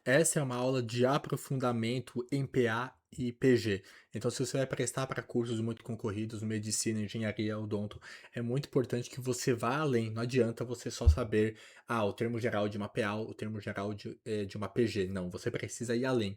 Essa é uma aula de aprofundamento em PA e PG. Então, se você vai prestar para cursos muito concorridos, medicina, engenharia, odonto, é muito importante que você vá além. Não adianta você só saber, o termo geral de uma PA, o termo geral de uma PG. Não, você precisa ir além.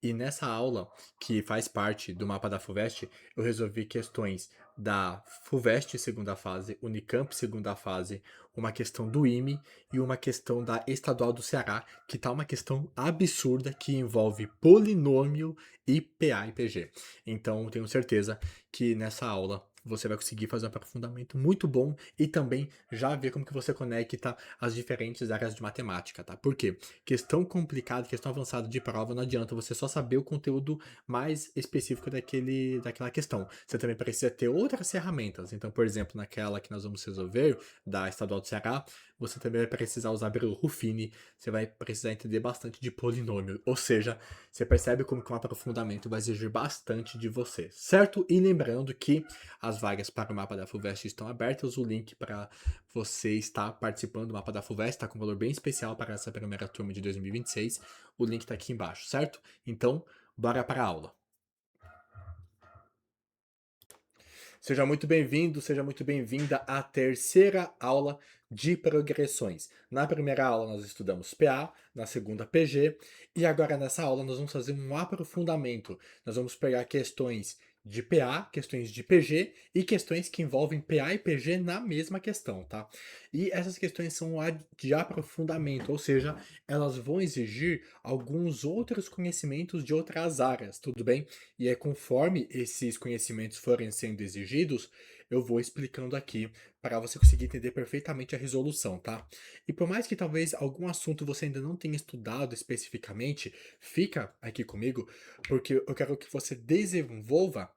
E nessa aula, que faz parte do mapa da FUVEST, eu resolvi questões da FUVEST segunda fase, Unicamp segunda fase, uma questão do IME e uma questão da Estadual do Ceará, que tá uma questão absurda que envolve polinômio e PA e PG. Então, tenho certeza que nessa aula você vai conseguir fazer um aprofundamento muito bom e também já ver como que você conecta as diferentes áreas de matemática, tá? Por quê? Questão complicada, questão avançada de prova, não adianta você só saber o conteúdo mais específico daquela questão. Você também precisa ter outras ferramentas. Então, por exemplo, naquela que nós vamos resolver, da Estadual do Ceará, você também vai precisar usar Abreu Ruffini, você vai precisar entender bastante de polinômio, ou seja, você percebe como que um aprofundamento vai exigir bastante de você, certo? E lembrando que as vagas para o mapa da FUVEST estão abertas, o link para você estar participando do mapa da FUVEST está com um valor bem especial para essa primeira turma de 2026, o link está aqui embaixo, certo? Então, bora para a aula. Seja muito bem-vindo, seja muito bem-vinda à terceira aula de progressões. Na primeira aula nós estudamos PA, na segunda PG, e agora nessa aula nós vamos fazer um aprofundamento. Nós vamos pegar questões de PA, questões de PG e questões que envolvem PA e PG na mesma questão, tá? E essas questões são de aprofundamento, ou seja, elas vão exigir alguns outros conhecimentos de outras áreas, tudo bem? E é conforme esses conhecimentos forem sendo exigidos, eu vou explicando aqui para você conseguir entender perfeitamente a resolução, tá? E por mais que talvez algum assunto você ainda não tenha estudado especificamente, fica aqui comigo, porque eu quero que você desenvolva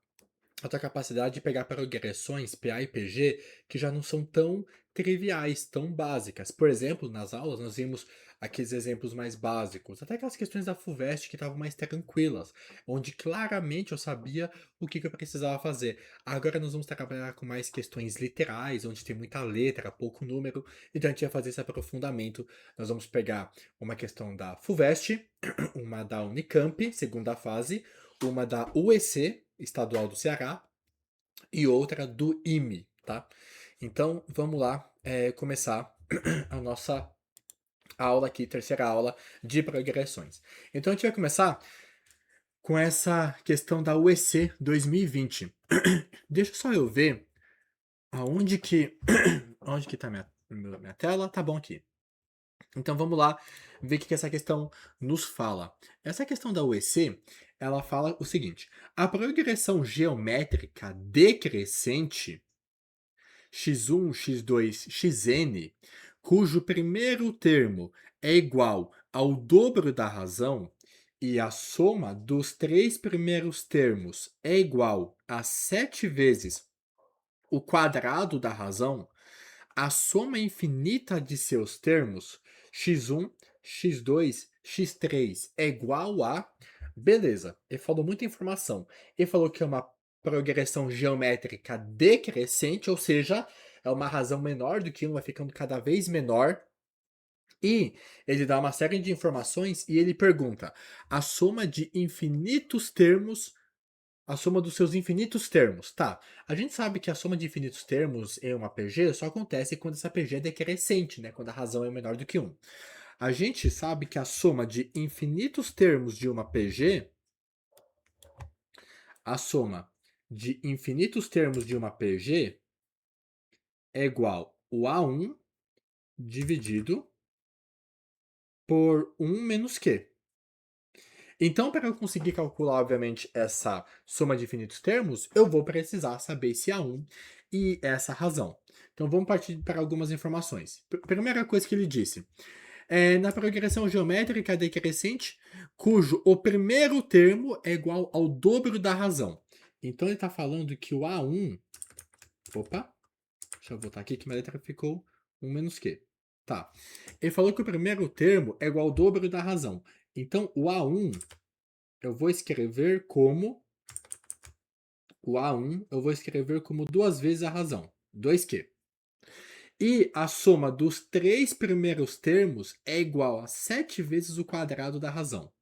a tua capacidade de pegar progressões PA e PG que já não são tão triviais, tão básicas. Por exemplo, nas aulas nós vimos aqueles exemplos mais básicos, até aquelas questões da FUVEST que estavam mais tranquilas, onde claramente eu sabia o que eu precisava fazer. Agora nós vamos trabalhar com mais questões literais, onde tem muita letra, pouco número, então a gente vai fazer esse aprofundamento. Nós vamos pegar uma questão da FUVEST, uma da Unicamp, segunda fase, uma da UEC, Estadual do Ceará, e outra do IME, tá? Então, vamos lá começar a nossa aula aqui, terceira aula de progressões. Então, a gente vai começar com essa questão da UEC 2020. Deixa só eu ver aonde que, onde que tá minha tela. Tá bom aqui. Então vamos lá ver o que essa questão nos fala. Essa questão da UEC, ela fala o seguinte: a progressão geométrica decrescente x1, x2, xn, cujo primeiro termo é igual ao dobro da razão e a soma dos três primeiros termos é igual a 7 vezes o quadrado da razão, a soma infinita de seus termos, x1, x2, x3 é igual a. Beleza, ele falou muita informação. Ele falou que é uma progressão geométrica decrescente, ou seja, é uma razão menor do que 1, vai ficando cada vez menor. E ele dá uma série de informações e ele pergunta: a soma de infinitos termos, a soma dos seus infinitos termos. Tá, a gente sabe que a soma de infinitos termos em uma PG só acontece quando essa PG é decrescente, né? Quando a razão é menor do que 1. A gente sabe que a soma de infinitos termos de uma PG, a soma de infinitos termos de uma PG é igual ao A1 dividido por 1 menos Q. Então, para eu conseguir calcular, obviamente, essa soma de infinitos termos, eu vou precisar saber esse A1 e essa razão. Então, vamos partir para algumas informações. Primeira coisa que ele disse, na progressão geométrica decrescente, cujo o primeiro termo é igual ao dobro da razão. Então, ele está falando que o A1... Opa, deixa eu voltar aqui que minha letra ficou 1 menos Q. Tá. Ele falou que o primeiro termo é igual ao dobro da razão. Então, o A1 eu vou escrever como o A1, eu vou escrever como 2 vezes a razão, 2Q. E a soma dos 3 primeiros termos é igual a 7 vezes o quadrado da razão.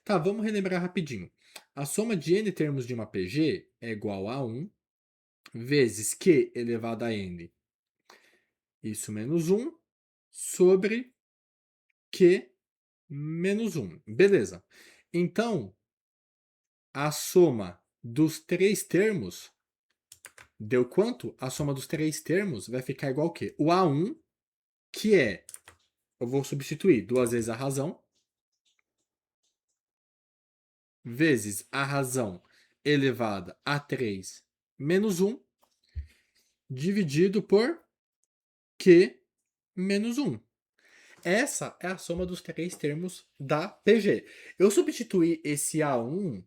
Tá, vamos relembrar rapidinho. A soma de n termos de uma PG é igual a 1 vezes q elevado a n, isso menos 1, sobre q menos 1. Beleza. Então, a soma dos 3 termos deu quanto? A soma dos 3 termos vai ficar igual ao quê? O A1, que é, eu vou substituir 2 vezes a razão, vezes a razão elevada a 3 menos 1, dividido por Q menos 1. Essa é a soma dos 3 termos da PG. Eu substituí esse A1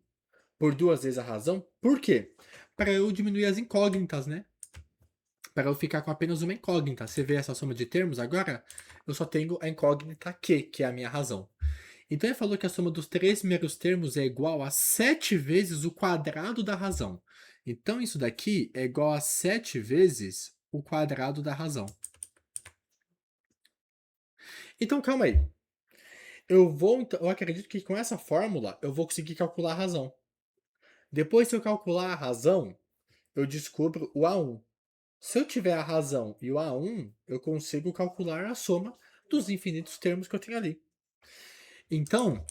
por 2 vezes a razão, por quê? Para eu diminuir as incógnitas, né? Para eu ficar com apenas uma incógnita. Você vê essa soma de termos agora? Eu só tenho a incógnita Q, que é a minha razão. Então ele falou que a soma dos 3 primeiros termos é igual a 7 vezes o quadrado da razão. Então isso daqui é igual a 7 vezes o quadrado da razão. Então calma aí. Eu acredito que com essa fórmula eu vou conseguir calcular a razão. Depois, se eu calcular a razão, eu descubro o A1. Se eu tiver a razão e o A1, eu consigo calcular a soma dos infinitos termos que eu tenho ali. Então,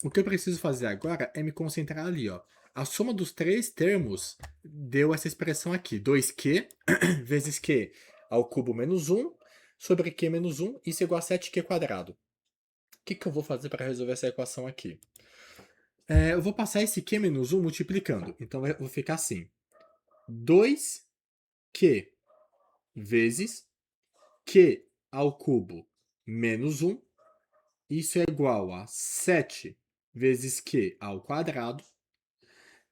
o que eu preciso fazer agora é me concentrar ali, ó. A soma dos 3 termos deu essa expressão aqui, 2q vezes q ao cubo menos 1 sobre q menos 1, isso é igual a 7q quadrado. O que eu vou fazer para resolver essa equação aqui? Eu vou passar esse q menos 1 multiplicando. Então, vai ficar assim. 2q vezes q ao cubo menos 1. Isso é igual a 7 vezes q ao quadrado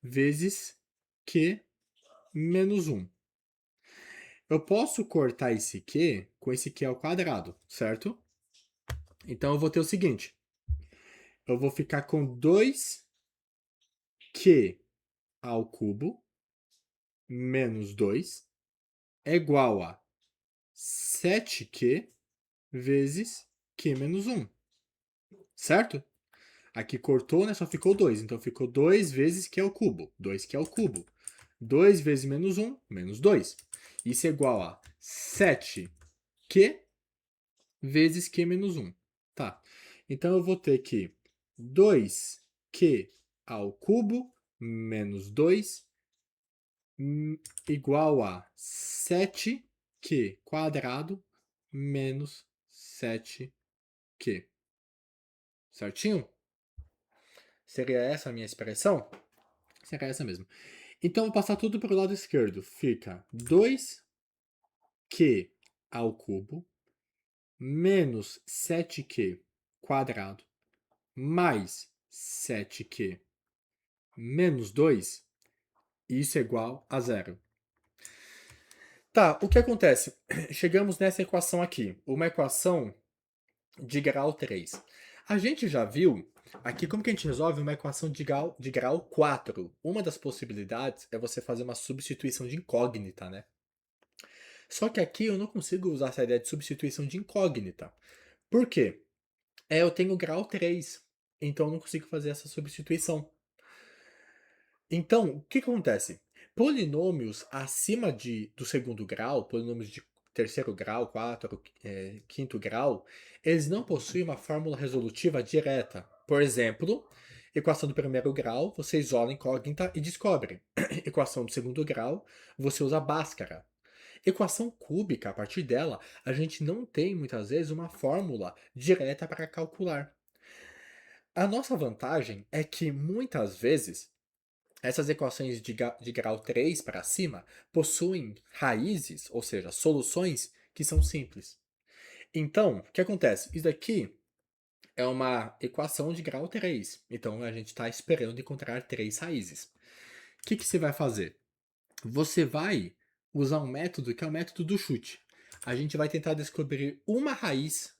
vezes q menos 1. Eu posso cortar esse q com esse q ao quadrado, certo? Então, eu vou ter o seguinte. Eu vou ficar com 2q ao cubo menos 2 é igual a 7q vezes q menos 1, certo? Aqui cortou, né? Só ficou 2. Então, ficou 2 vezes q ao cubo. 2q ao cubo. 2 vezes menos 1, menos 2. Isso é igual a 7q vezes q menos 1. Tá. Então, eu vou ter que 2q ao cubo menos 2 igual a 7q quadrado menos 7q. Certinho? Seria essa a minha expressão? Seria essa mesmo. Então, vou passar tudo para o lado esquerdo. Fica 2q ao cubo menos 7q quadrado mais 7q menos 2, isso é igual a zero. Tá, o que acontece? Chegamos nessa equação aqui, uma equação de grau 3. A gente já viu aqui como que a gente resolve uma equação de grau 4. Uma das possibilidades é você fazer uma substituição de incógnita, né? Só que aqui eu não consigo usar essa ideia de substituição de incógnita. Por quê? Eu tenho grau 3, então eu não consigo fazer essa substituição. Então, o que acontece? Polinômios acima do segundo grau, polinômios de terceiro grau, quarto, quinto grau, eles não possuem uma fórmula resolutiva direta. Por exemplo, equação do primeiro grau, você isola a incógnita e descobre. Equação do segundo grau, você usa Bhaskara. Equação cúbica, a partir dela, a gente não tem muitas vezes uma fórmula direta para calcular. A nossa vantagem é que muitas vezes essas equações de grau 3 para cima possuem raízes, ou seja, soluções que são simples. Então, o que acontece? Isso daqui é uma equação de grau 3. Então, a gente está esperando encontrar 3 raízes. O que você vai fazer? Você vai usar um método que é o método do chute. A gente vai tentar descobrir uma raiz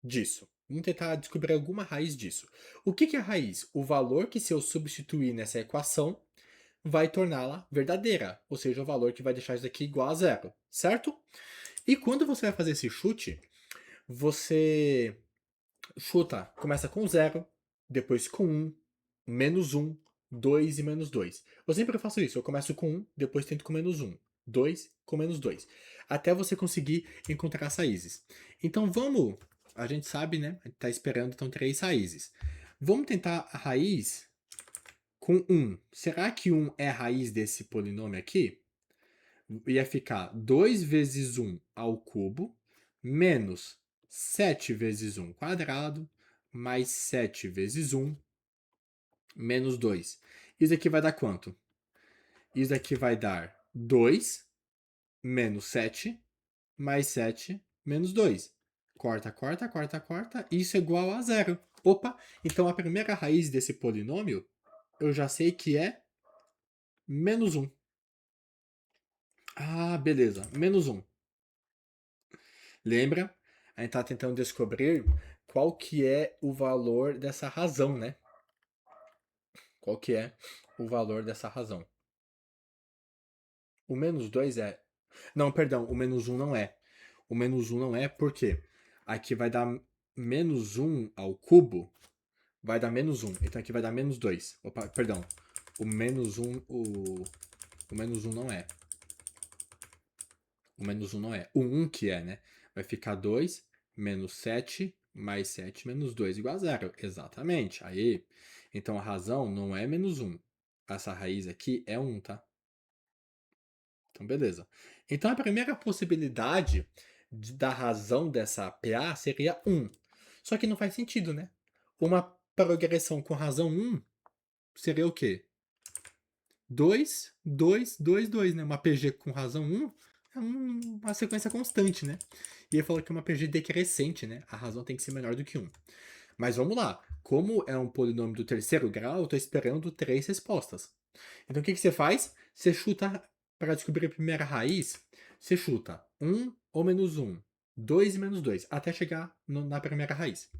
disso. Vamos tentar descobrir alguma raiz disso. O que é a raiz? O valor que, se eu substituir nessa equação, vai torná-la verdadeira, ou seja, o valor que vai deixar isso aqui igual a zero, certo? E quando você vai fazer esse chute, você chuta, começa com zero, depois com menos um, 2 e menos 2. Eu sempre faço isso, eu começo com depois tento com menos um, 2 com menos 2, até você conseguir encontrar as raízes. Então vamos, a gente sabe, né? A gente tá esperando então 3 raízes. Vamos tentar a raiz com Será que é a raiz desse polinômio aqui? Ia ficar 2 vezes 1 ao cubo, menos 7 vezes 1 quadrado, mais 7 vezes 1, menos 2. Isso aqui vai dar quanto? Isso aqui vai dar 2, menos 7, mais 7, menos 2. Corta, corta, corta, corta. Isso é igual a zero. Opa, então a primeira raiz desse polinômio, eu já sei que é menos 1. Ah, beleza, menos 1. Lembra? A gente está tentando descobrir qual que é o valor dessa razão, né? Qual que é o valor dessa razão? O menos 2 é... Não, perdão, o menos 1 não é. O menos 1 não é porque aqui vai dar menos 1 ao cubo, vai dar menos 1. Então aqui vai dar menos 2. Opa, perdão. O menos 1, o menos 1 não é. O menos 1 não é. O 1 que é, né? Vai ficar 2 menos 7 mais 7 menos 2 igual a zero. Exatamente. Aí, então a razão não é menos 1. Essa raiz aqui é 1, tá? Então, beleza. Então, a primeira possibilidade da razão dessa PA seria 1. Só que não faz sentido, né? Uma progressão com razão 1 seria o quê? 2, 2, 2, 2, né? Uma PG com razão 1 é uma sequência constante, né? E ele falou que é uma PG decrescente, né? A razão tem que ser menor do que 1. Mas vamos lá. Como é um polinômio do terceiro grau, eu estou esperando 3 respostas. Então o que você faz? Você chuta, para descobrir a primeira raiz, você chuta 1 ou menos 1, 2 e menos 2, até chegar na primeira raiz.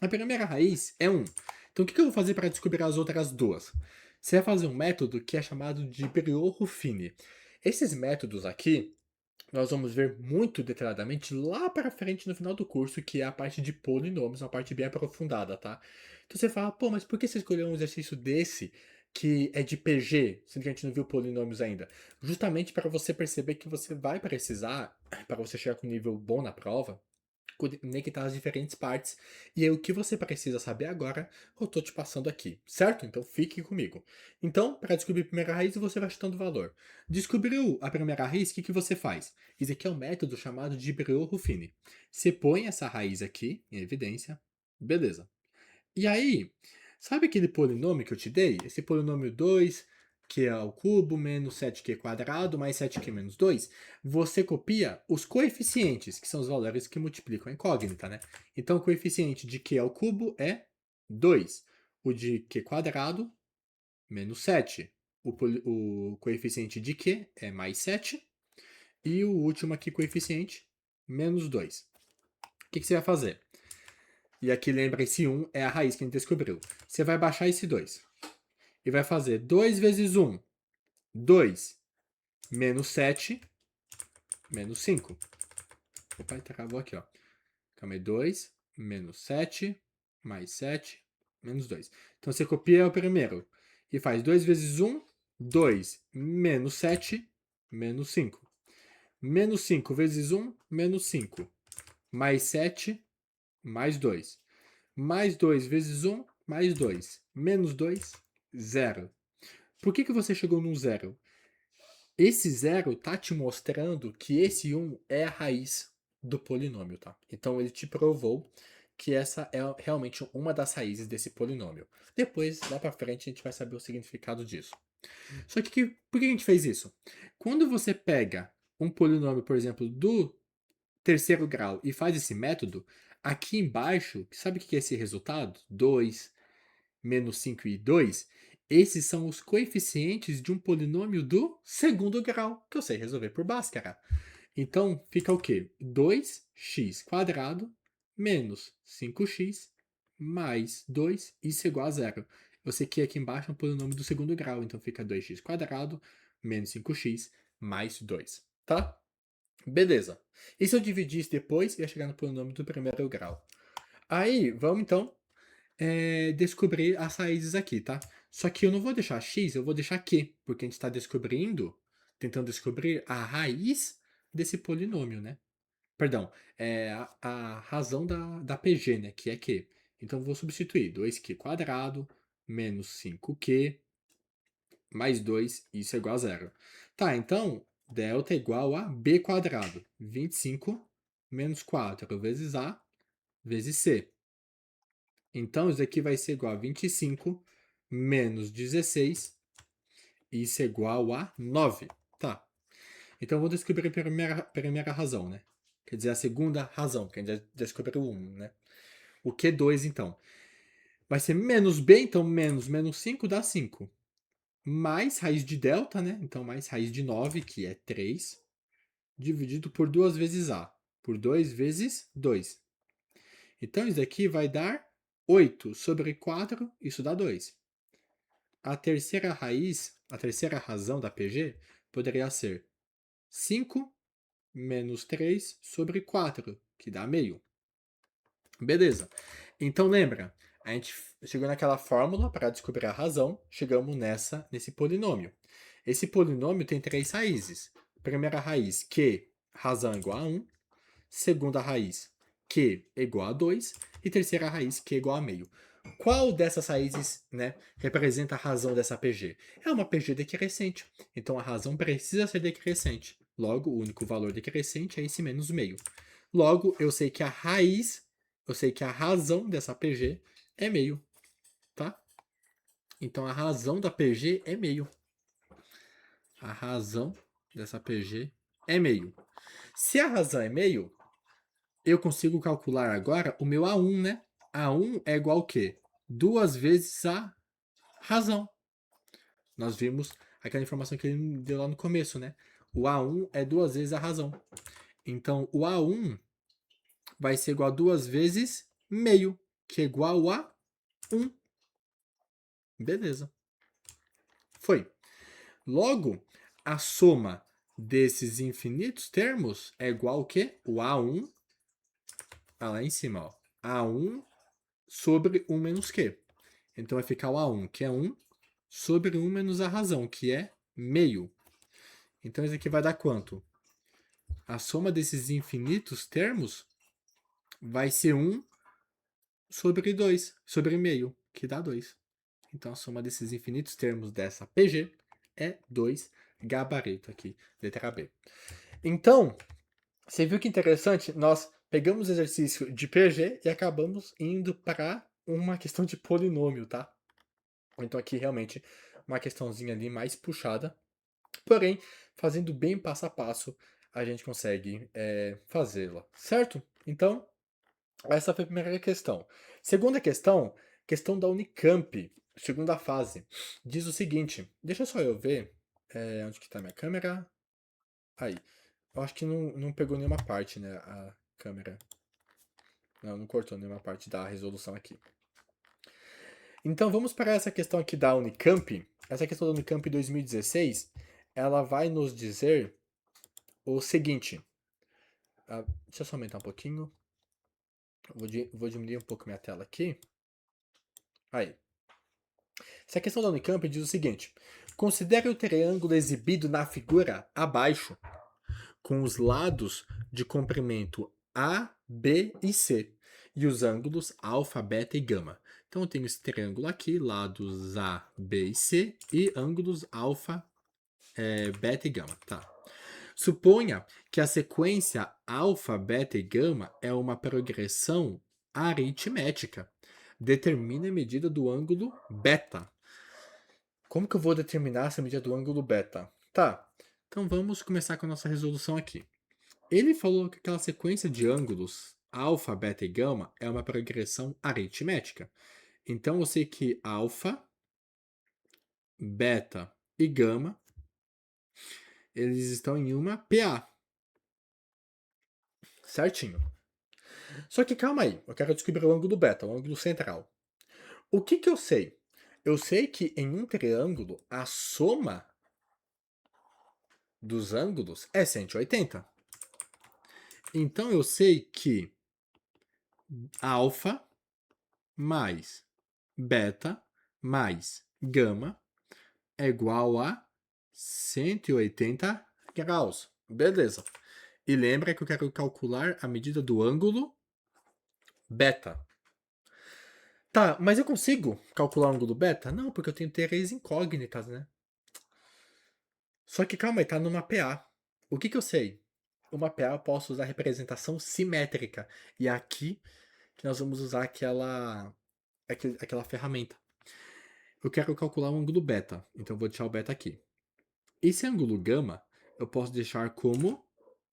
A primeira raiz é 1. Então o que eu vou fazer para descobrir as outras duas? Você vai fazer um método que é chamado de Briot-Ruffini. Esses métodos aqui, nós vamos ver muito detalhadamente lá para frente no final do curso, que é a parte de polinômios, uma parte bem aprofundada, tá? Então você fala, pô, mas por que você escolheu um exercício desse que é de PG, sendo que a gente não viu polinômios ainda? Justamente para você perceber que você vai precisar, para você chegar com um nível bom na prova, conectar as diferentes partes. E aí, o que você precisa saber agora, eu tô te passando aqui, certo? Então fique comigo. Então, para descobrir a primeira raiz, você vai chutando o valor. Descobriu a primeira raiz, o que você faz? Isso aqui é um método chamado de Briot-Ruffini. Você põe essa raiz aqui, em evidência, beleza. E aí, sabe aquele polinômio que eu te dei? Esse polinômio 2, que é ao cubo, menos 7q quadrado, mais 7q menos 2. Você copia os coeficientes, que são os valores que multiplicam a incógnita, né? Então, o coeficiente de q ao cubo é 2. O de q quadrado, menos 7. O coeficiente de q é mais 7. E o último aqui, coeficiente, menos 2. O que você vai fazer? E aqui lembra, esse 1 é a raiz que a gente descobriu. Você vai baixar esse 2. E vai fazer 2 vezes 1, 2, menos 7, menos 5. Opa, travou aqui, ó. Calma aí, 2, menos 7, mais 7, menos 2. Então você copia o primeiro e faz 2 vezes 1, 2, menos 7, menos 5. Menos 5 vezes 1, menos 5. Mais 7, mais 2. Mais 2 vezes 1, mais 2. Menos 2, zero. Por que você chegou num zero? Esse zero tá te mostrando que esse 1 é a raiz do polinômio, tá? Então ele te provou que essa é realmente uma das raízes desse polinômio. Depois, lá pra frente, a gente vai saber o significado disso. Só que por que a gente fez isso? Quando você pega um polinômio, por exemplo, do terceiro grau e faz esse método, aqui embaixo, sabe o que é esse resultado? 2, menos 5 e 2, esses são os coeficientes de um polinômio do segundo grau, que eu sei resolver por Bhaskara. Então, fica o quê? 2x quadrado menos 5x mais 2, isso é igual a zero. Eu sei que aqui embaixo é um polinômio do segundo grau, então fica 2x quadrado menos 5x mais 2, tá? Beleza. E se eu dividisse depois, ia chegar no polinômio do primeiro grau. Aí, vamos então descobrir as raízes aqui, tá? Só que eu não vou deixar x, eu vou deixar q, porque a gente está tentando descobrir a raiz desse polinômio, né? Perdão, a razão da PG, né? Que é q. Então, eu vou substituir 2q quadrado menos 5q mais 2, isso é igual a zero. Tá, então, delta é igual a b quadrado. 25 menos 4 vezes a vezes c. Então, isso aqui vai ser igual a 25 menos 16, isso é igual a 9. Tá. Então, vou descobrir a primeira razão, né? Quer dizer, a segunda razão, que a gente já descobriu um, né? O Q2, então. Vai ser menos B, então menos 5 dá 5. Mais raiz de delta, né? Então, mais raiz de 9, que é 3, dividido por 2 vezes A. Por 2 vezes 2. Então, isso aqui vai dar 8 sobre 4, isso dá 2. A terceira raiz, a terceira razão da PG, poderia ser 5 menos 3 sobre 4, que dá meio. Beleza. Então lembra, a gente chegou naquela fórmula para descobrir a razão, chegamos nesse polinômio. Esse polinômio tem três raízes. Primeira raiz, q, razão igual a 1. Segunda raiz, q igual a 2. E terceira raiz, q igual a meio. Qual dessas raízes, né, representa a razão dessa PG? É uma PG decrescente. Então a razão precisa ser decrescente. Logo, o único valor decrescente é esse menos meio. Logo, eu sei que a razão dessa PG é meio, tá? Então a razão da PG é meio. A razão dessa PG é meio. Se a razão é meio, eu consigo calcular agora o meu A1, né? A1 é igual ao quê? 2 vezes a razão. Nós vimos aquela informação que ele deu lá no começo, né? O A1 é 2 vezes a razão. Então, o A1 vai ser igual a 2 vezes meio, que é igual a 1. Beleza. Foi. Logo, a soma desses infinitos termos é igual ao quê? O A1, lá em cima, ó. A1 sobre 1 menos Q. Então vai ficar o A1, que é 1, sobre 1 menos a razão, que é meio. Então isso aqui vai dar quanto? A soma desses infinitos termos vai ser 1 sobre 2, sobre meio, que dá 2. Então a soma desses infinitos termos dessa PG é 2, gabarito aqui, letra B. Então, você viu que interessante? Nós pegamos o exercício de PG e acabamos indo para uma questão de polinômio, tá? Então aqui realmente uma questãozinha ali mais puxada. Porém, fazendo bem passo a passo, a gente consegue fazê-la, certo? Então, essa foi a primeira questão. Segunda questão da Unicamp, segunda fase, diz o seguinte, deixa só eu ver onde que está minha câmera. Aí, eu acho que não pegou nenhuma parte, né, a câmera. Não cortou nenhuma parte da resolução aqui. Então vamos para essa questão aqui da Unicamp. Essa questão da Unicamp 2016, ela vai nos dizer o seguinte. Deixa eu só aumentar um pouquinho. Vou diminuir um pouco minha tela aqui. Aí. Essa questão da Unicamp diz o seguinte. Considere o triângulo exibido na figura abaixo, com os lados de comprimento A, B e C, e os ângulos alfa, beta e gama. Então eu tenho esse triângulo aqui, lados A, B e C, e ângulos alfa, beta e gama. Tá. Suponha que a sequência alfa, beta e gama é uma progressão aritmética. Determine a medida do ângulo beta. Como que eu vou determinar essa medida do ângulo beta? Tá, então vamos começar com a nossa resolução aqui. Ele falou que aquela sequência de ângulos alfa, beta e gama é uma progressão aritmética. Então eu sei que alfa, beta e gama eles estão em uma PA. Certinho. Só que calma aí, eu quero descobrir o ângulo beta, o ângulo central. O que eu sei? Eu sei que em um triângulo a soma dos ângulos é 180. Então eu sei que alfa mais beta mais gama é igual a 180 graus. Beleza. E lembra que eu quero calcular a medida do ângulo beta. Tá, mas eu consigo calcular o ângulo beta? Não, porque eu tenho três incógnitas, né? Só que calma aí, tá numa PA. O que eu sei? Uma PA eu posso usar representação simétrica. E é aqui que nós vamos usar aquela ferramenta. Eu quero calcular o ângulo beta, então eu vou deixar o beta aqui. Esse ângulo gama eu posso deixar como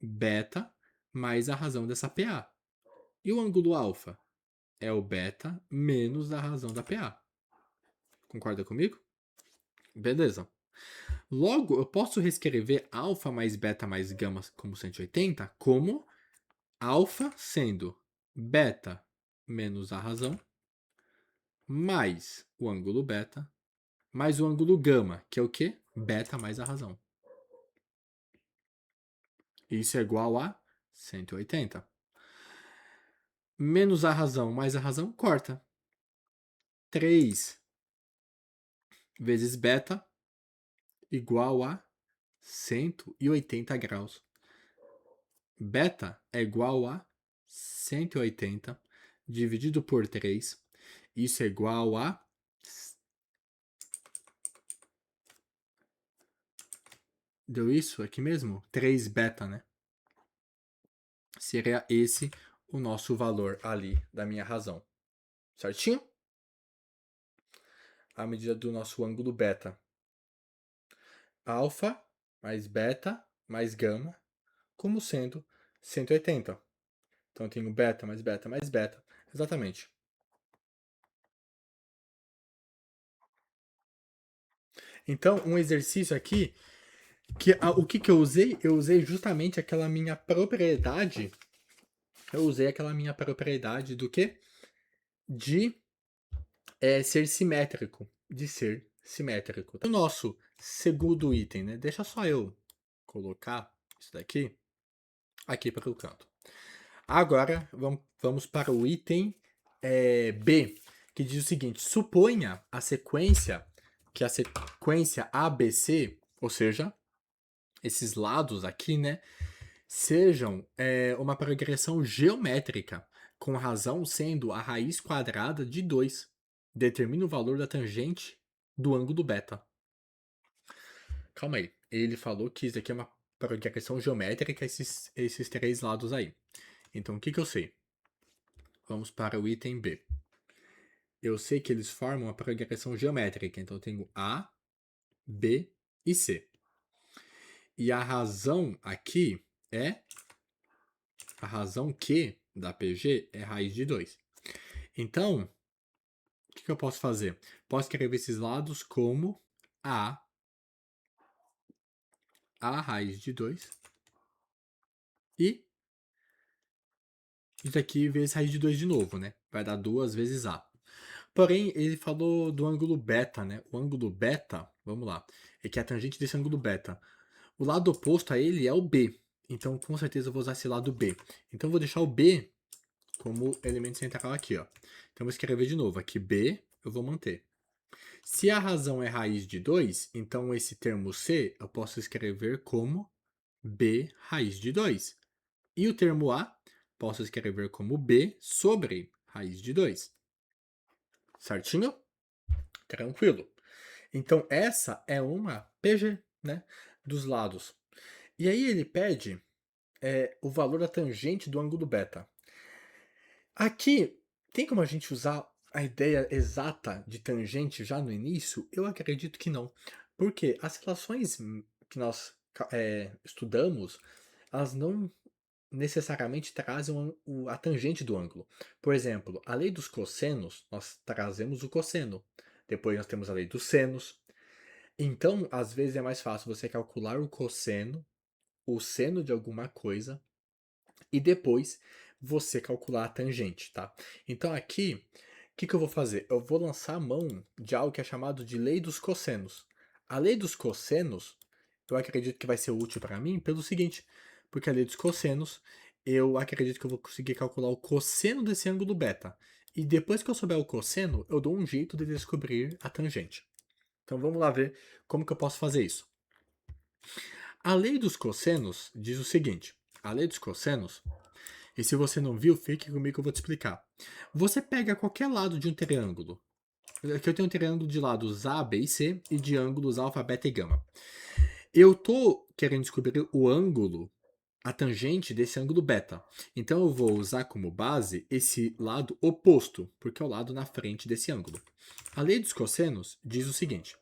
beta mais a razão dessa PA. E o ângulo alfa é o beta menos a razão da PA. Concorda comigo? Beleza. Logo, eu posso reescrever alfa mais beta mais gama como 180 como alfa sendo beta menos a razão mais o ângulo beta mais o ângulo gama, que é o quê? Beta mais a razão. Isso é igual a 180. Menos a razão mais a razão, corta. 3 vezes beta igual a 180 graus. Beta é igual a 180 dividido por 3. Isso é igual a... Deu isso aqui mesmo? 3 beta, né? Seria esse o nosso valor ali da minha razão. Certinho? A medida do nosso ângulo beta. Alfa mais beta mais gama, como sendo 180. Então eu tenho beta mais beta mais beta. Exatamente. Então, um exercício aqui, o que eu usei? Eu usei justamente aquela minha propriedade. Eu usei aquela minha propriedade do quê? De ser simétrico. De ser simétrico. O nosso segundo item, né? Deixa só eu colocar isso daqui aqui para o canto. Agora, vamos para o item B, que diz o seguinte: suponha que a sequência ABC, ou seja, esses lados aqui, né, sejam uma progressão geométrica, com razão sendo a raiz quadrada de 2. Determina o valor da tangente do ângulo beta. Calma aí, ele falou que isso aqui é uma progressão geométrica, esses três lados aí. Então, o que eu sei? Vamos para o item B. Eu sei que eles formam uma progressão geométrica, então eu tenho A, B e C. E a razão aqui é a razão Q da PG é raiz de 2. Então, o que eu posso fazer? Posso escrever esses lados como A raiz de 2 e isso aqui vezes raiz de 2 de novo, né? Vai dar 2 vezes A. Porém, ele falou do ângulo beta, né? O ângulo beta, vamos lá, é que é a tangente desse ângulo beta. O lado oposto a ele é o B. Então, com certeza, eu vou usar esse lado B. Então, eu vou deixar o B como elemento central aqui, ó. Então, eu vou escrever de novo. Aqui, B, eu vou manter. Se a razão é raiz de 2, então esse termo C eu posso escrever como B raiz de 2. E o termo A, posso escrever como B sobre raiz de 2. Certinho? Tranquilo. Então, essa é uma PG, né? Dos lados. E aí ele pede o valor da tangente do ângulo beta. Aqui, tem como a gente usar a ideia exata de tangente já no início? Eu acredito que não. Porque as relações que nós estudamos, elas não necessariamente trazem a tangente do ângulo. Por exemplo, a lei dos cossenos, nós trazemos o cosseno. Depois nós temos a lei dos senos. Então, às vezes é mais fácil você calcular o seno de alguma coisa, e depois você calcular a tangente, tá? Então aqui, o que eu vou fazer? Eu vou lançar a mão de algo que é chamado de lei dos cossenos. A lei dos cossenos, eu acredito que vai ser útil para mim pelo seguinte, porque a lei dos cossenos, eu acredito que eu vou conseguir calcular o cosseno desse ângulo beta. E depois que eu souber o cosseno, eu dou um jeito de descobrir a tangente. Então vamos lá ver como que eu posso fazer isso. A lei dos cossenos diz o seguinte: a lei dos cossenos, e se você não viu, fique comigo que eu vou te explicar. Você pega qualquer lado de um triângulo. Aqui eu tenho um triângulo de lados A, B e C e de ângulos alfa, beta e gama. Eu tô querendo descobrir o ângulo, a tangente desse ângulo beta. Então eu vou usar como base esse lado oposto, porque é o lado na frente desse ângulo. A lei dos cossenos diz o seguinte: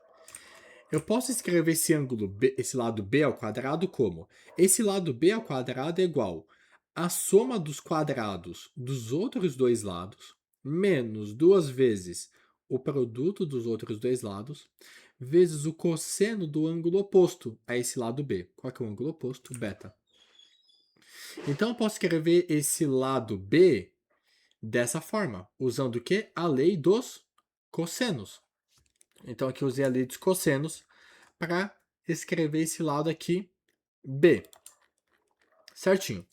eu posso escrever esse ângulo B, esse lado B ao quadrado como? Esse lado B ao quadrado é igual à soma dos quadrados dos outros dois lados, menos duas vezes o produto dos outros dois lados, vezes o cosseno do ângulo oposto a esse lado B. Qual que é o ângulo oposto? Beta. Então eu posso escrever esse lado B dessa forma, usando o quê? A lei dos cossenos. Então aqui eu usei a lei dos cossenos para escrever esse lado aqui, B. Certinho.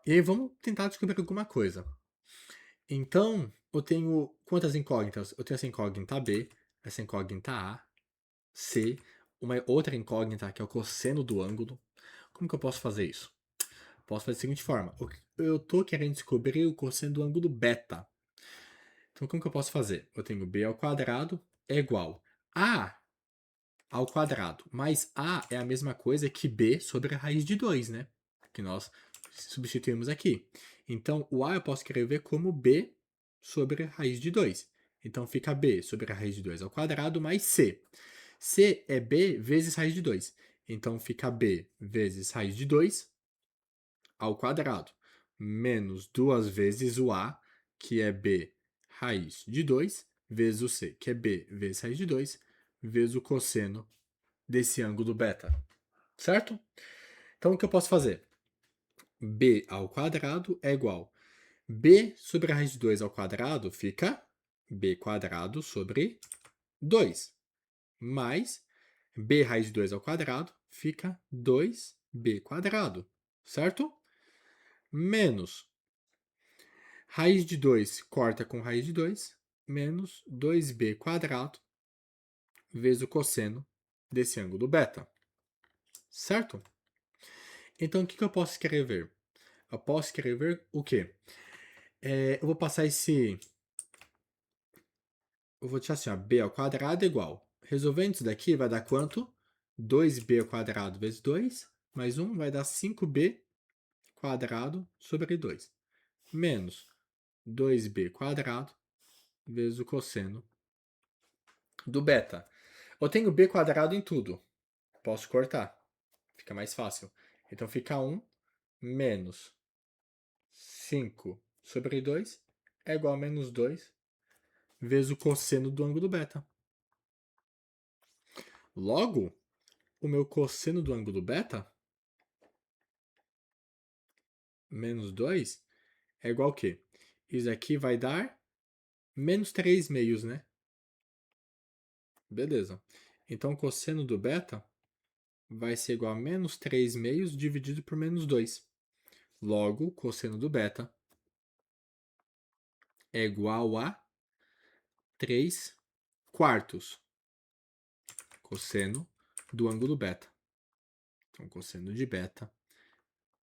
E aí vamos tentar descobrir alguma coisa. Então, eu tenho quantas incógnitas? Eu tenho essa incógnita B, essa incógnita A, C, uma outra incógnita que é o cosseno do ângulo. Como que eu posso fazer isso? Posso fazer da seguinte forma. Eu estou querendo descobrir o cosseno do ângulo beta. Então, como que eu posso fazer? Eu tenho B ao quadrado é igual a ao quadrado. Mas a é a mesma coisa que b sobre a raiz de 2, né? Que nós substituímos aqui. Então, o a eu posso escrever como b sobre a raiz de 2. Então, fica b sobre a raiz de 2 ao quadrado mais c. C é b vezes raiz de 2. Então, fica b vezes raiz de 2 ao quadrado, menos duas vezes o a, que é b raiz de 2, vezes o c, que é b vezes raiz de 2, vezes o cosseno desse ângulo beta, certo? Então, o que eu posso fazer? B ao quadrado é igual b sobre a raiz de 2 ao quadrado fica b quadrado sobre 2, mais b raiz de 2 ao quadrado fica 2b quadrado, certo? Menos raiz de 2 corta com raiz de 2, menos 2b quadrado vezes o cosseno desse ângulo beta, certo? Então, o que eu posso escrever? Eu posso escrever o quê? Eu vou passar esse... Eu vou deixar assim, ó, b ao quadrado é igual. Resolvendo isso daqui, vai dar quanto? 2b ao quadrado vezes 2, mais 1 vai dar 5b quadrado sobre 2. Menos 2b quadrado vezes o cosseno do beta. Eu tenho b quadrado em tudo. Posso cortar. Fica mais fácil. Então fica 1 menos 5 sobre 2 é igual a menos 2 vezes o cosseno do ângulo beta. Logo, o meu cosseno do ângulo beta, menos 2, é igual a quê? Isso aqui vai dar menos 3 meios, né? Beleza. Então, o cosseno do beta vai ser igual a menos 3 meios dividido por menos 2. Logo, o cosseno do beta é igual a 3 quartos. Cosseno do ângulo beta. Então, cosseno de beta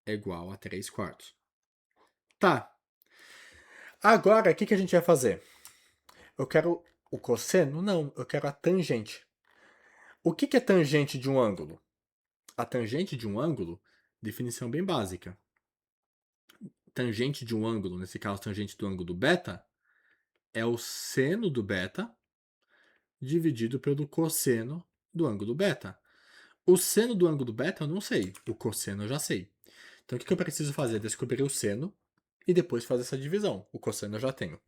é igual a 3 quartos. Tá. Agora, o que a gente vai fazer? Eu quero o cosseno? Não, eu quero a tangente. O que é tangente de um ângulo? A tangente de um ângulo, definição bem básica. Tangente de um ângulo, nesse caso, tangente do ângulo beta, é o seno do beta dividido pelo cosseno do ângulo beta. O seno do ângulo beta eu não sei, o cosseno eu já sei. Então o que eu preciso fazer? Descobrir o seno e depois fazer essa divisão. O cosseno eu já tenho.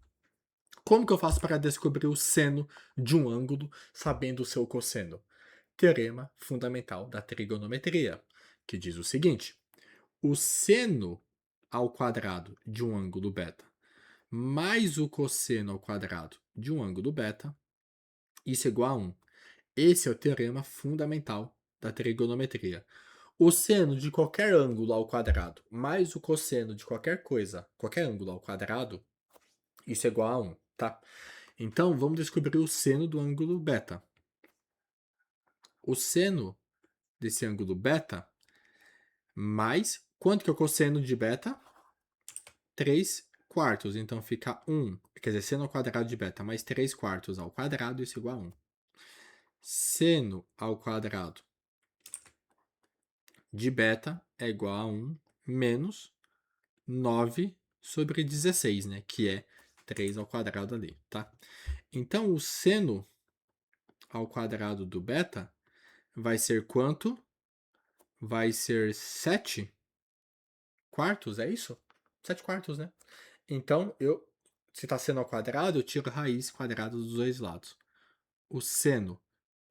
Como que eu faço para descobrir o seno de um ângulo sabendo o seu cosseno? Teorema fundamental da trigonometria, que diz o seguinte: o seno ao quadrado de um ângulo beta mais o cosseno ao quadrado de um ângulo beta, isso é igual a 1. Esse é o teorema fundamental da trigonometria. O seno de qualquer ângulo ao quadrado mais o cosseno de qualquer coisa, qualquer ângulo ao quadrado, isso é igual a 1, tá? Então, vamos descobrir o seno do ângulo beta. O seno desse ângulo beta mais, quanto que é o cosseno de beta? 3 quartos, então fica 1, quer dizer, seno ao quadrado de beta mais 3 quartos ao quadrado, isso é igual a 1. Seno ao quadrado de beta é igual a 1 menos 9 sobre 16, né? Que é 3 ao quadrado ali, tá? Então, o seno ao quadrado do beta vai ser quanto? Vai ser 7 quartos, é isso? 7 quartos, né? Então, se está seno ao quadrado, eu tiro a raiz quadrada dos dois lados. O seno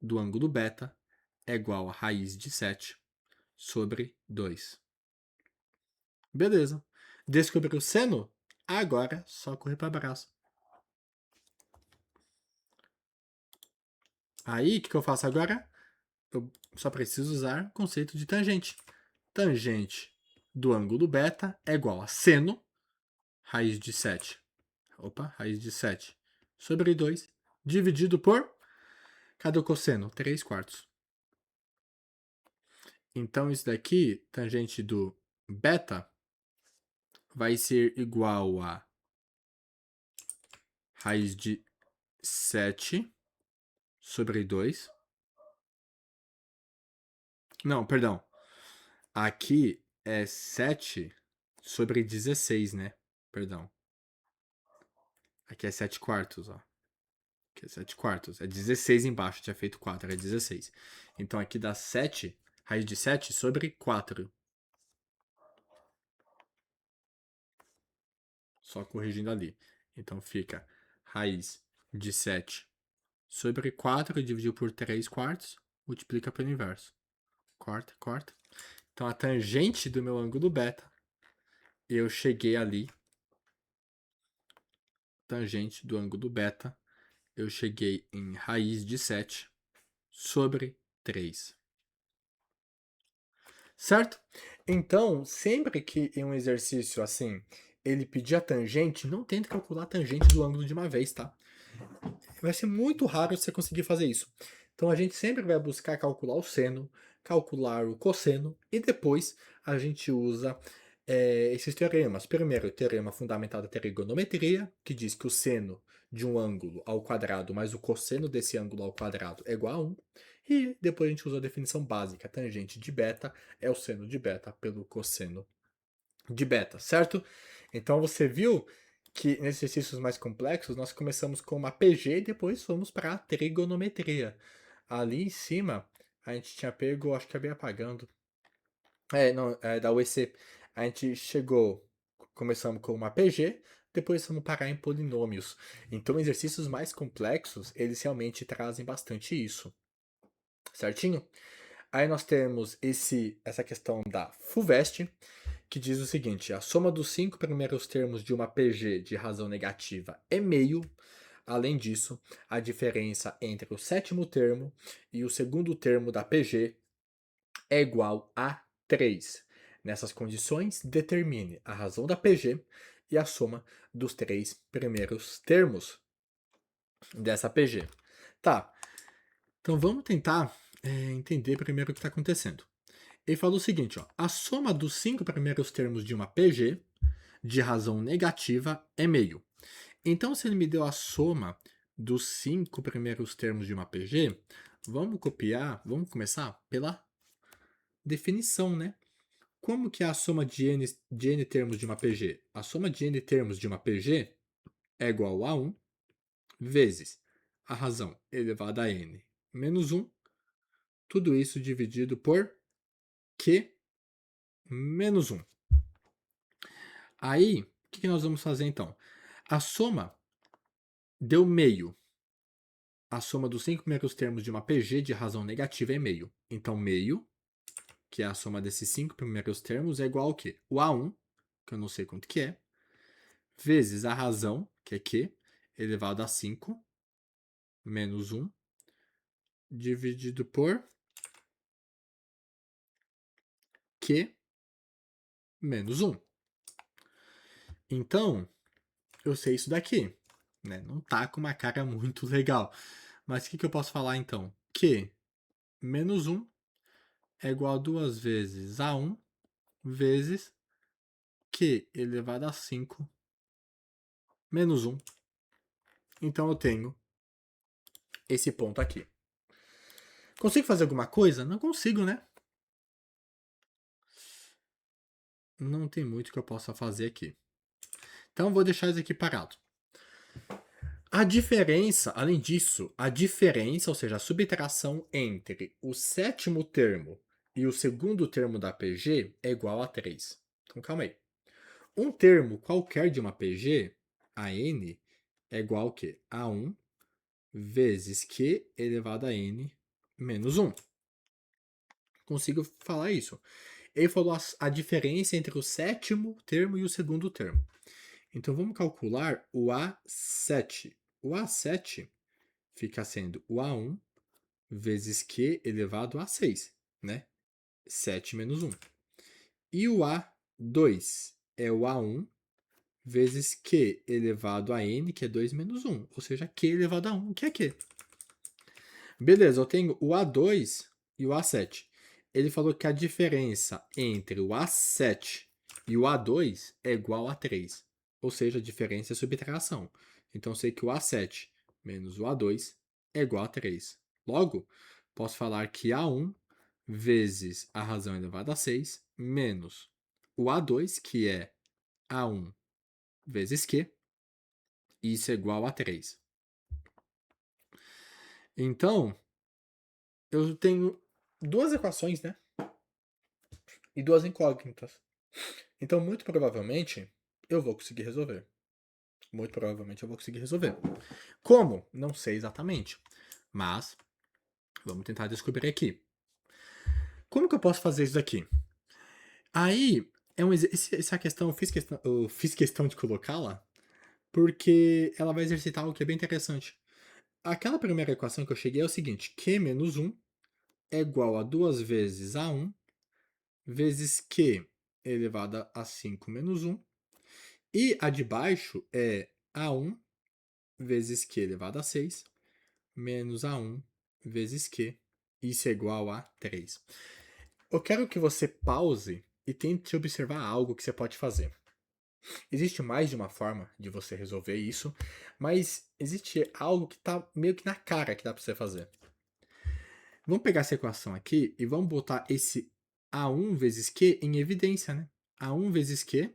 do ângulo beta é igual a raiz de 7 sobre 2. Beleza. Descobri o seno? Agora, só correr para o abraço. Aí, o que eu faço agora? Eu só preciso usar o conceito de tangente. Tangente do ângulo beta é igual a seno, raiz de 7. Opa, raiz de 7 sobre 2, dividido por... Cadê o cosseno? 3 quartos. Então, isso daqui, tangente do beta, vai ser igual a raiz de 7 sobre 2. Não, perdão. Aqui é 7 sobre 16, né? Perdão. Aqui é 7 quartos, ó. Aqui é 7 quartos. É 16 embaixo, tinha feito 4, é 16. Então aqui dá 7, raiz de 7 sobre 4. Só corrigindo ali. Então fica raiz de 7 sobre 4, dividido por 3 quartos, multiplica pelo inverso. Corta, corta. Então a tangente do meu ângulo beta, eu cheguei ali. Tangente do ângulo beta, eu cheguei em raiz de 7 sobre 3. Certo? Então, sempre que em um exercício assim, ele pedir a tangente, não tente calcular a tangente do ângulo de uma vez, tá? Vai ser muito raro você conseguir fazer isso. Então, a gente sempre vai buscar calcular o seno, calcular o cosseno, e depois a gente usa esses teoremas. Primeiro, o teorema fundamental da trigonometria, que diz que o seno de um ângulo ao quadrado mais o cosseno desse ângulo ao quadrado é igual a 1. E depois a gente usa a definição básica. A tangente de beta é o seno de beta pelo cosseno de beta, certo? Então você viu que nesses exercícios mais complexos nós começamos com uma PG e depois fomos para a trigonometria. Ali em cima a gente tinha pego, acho que acabei apagando. Não, da UEC. A gente começamos com uma PG, depois vamos parar em polinômios. Então exercícios mais complexos, eles realmente trazem bastante isso. Certinho? Aí nós temos essa questão da FUVEST, que diz o seguinte: a soma dos 5 primeiros termos de uma PG de razão negativa é meio. Além disso, a diferença entre o sétimo termo e o segundo termo da PG é igual a 3. Nessas condições, determine a razão da PG e a soma dos 3 primeiros termos dessa PG. Tá, então vamos tentar entender primeiro o que está acontecendo. Ele falou o seguinte, ó, a soma dos 5 primeiros termos de uma PG de razão negativa é meio. Então, se ele me deu a soma dos 5 primeiros termos de uma PG, vamos começar pela definição, né? Como que é a soma de n termos de uma PG? A soma de n termos de uma PG é igual a 1 vezes a razão elevada a n menos 1, tudo isso dividido por Q menos 1. Aí, o que nós vamos fazer então? A soma deu meio. A soma dos 5 primeiros termos de uma PG de razão negativa é meio. Então, meio, que é a soma desses 5 primeiros termos, é igual ao quê? O A1, que eu não sei quanto que é, vezes a razão, que é Q, elevado a 5, menos 1, dividido por Q menos 1. Então, eu sei isso daqui, né? Não tá com uma cara muito legal. Mas o que eu posso falar, então? Q menos 1 é igual a 2 vezes A1 vezes Q elevado a 5 menos 1. Então, eu tenho esse ponto aqui. Consigo fazer alguma coisa? Não consigo, né? Não tem muito que eu possa fazer aqui. Então, vou deixar isso aqui parado. A diferença, além disso, a diferença, ou seja, a subtração entre o sétimo termo e o segundo termo da PG é igual a 3. Então, calma aí. Um termo qualquer de uma PG, a n, é igual ao quê? A 1 vezes q elevado a n menos 1. Consigo falar isso. Ele falou a diferença entre o sétimo termo e o segundo termo. Então, vamos calcular o A7. O A7 fica sendo o A1 vezes Q elevado a 6, né? 7 menos 1. E o A2 é o A1 vezes Q elevado a N, que é 2 menos 1. Ou seja, Q elevado a 1, que é Q. Beleza, eu tenho o A2 e o A7. Ele falou que a diferença entre o A7 e o A2 é igual a 3. Ou seja, a diferença é subtração. Então, eu sei que o A7 menos o A2 é igual a 3. Logo, posso falar que A1 vezes a razão elevada a 6 menos o A2, que é A1 vezes Q, isso é igual a 3. Então, eu tenho duas equações, né? E duas incógnitas. Então, muito provavelmente, eu vou conseguir resolver. Muito provavelmente eu vou conseguir resolver. Como? Não sei exatamente. Mas, vamos tentar descobrir aqui. Como que eu posso fazer isso daqui? Aí, essa questão eu fiz questão de colocá-la, porque ela vai exercitar algo que é bem interessante. Aquela primeira equação que eu cheguei é o seguinte: Q menos 1 é igual a 2 vezes A1 vezes Q elevado a 5 menos 1. E a de baixo é A1 vezes Q elevado a 6 menos A1 vezes Q. Isso é igual a 3. Eu quero que você pause e tente observar algo que você pode fazer. Existe mais de uma forma de você resolver isso, mas existe algo que está meio que na cara que dá para você fazer. Vamos pegar essa equação aqui e vamos botar esse A1 vezes Q em evidência, né? A1 vezes Q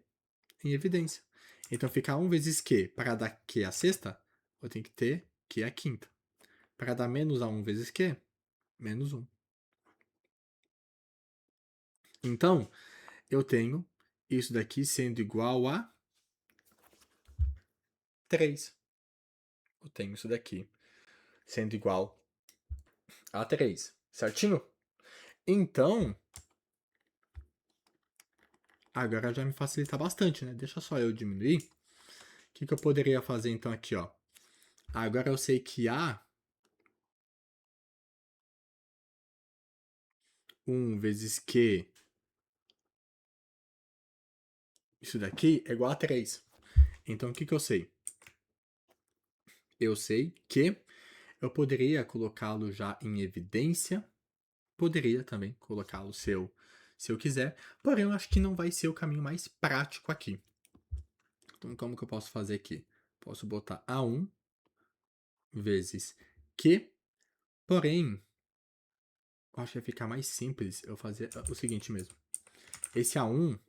em evidência. Então fica A1 vezes Q. Para dar Q a sexta, eu tenho que ter Q a quinta. Para dar menos A1 vezes Q, menos 1. Então, eu tenho isso daqui sendo igual a 3. Eu tenho isso daqui sendo igual a 3. Certinho? Então, agora já me facilita bastante, né? Deixa só eu diminuir. O que eu poderia fazer então aqui, ó? Agora eu sei que A1 vezes Q, isso daqui é igual a 3. Então, o que eu sei? Eu sei que eu poderia colocá-lo já em evidência. Poderia também colocá-lo se eu quiser. Porém, eu acho que não vai ser o caminho mais prático aqui. Então, como que eu posso fazer aqui? Posso botar A1 vezes Q. Porém, eu acho que vai ficar mais simples eu fazer o seguinte mesmo. Esse A1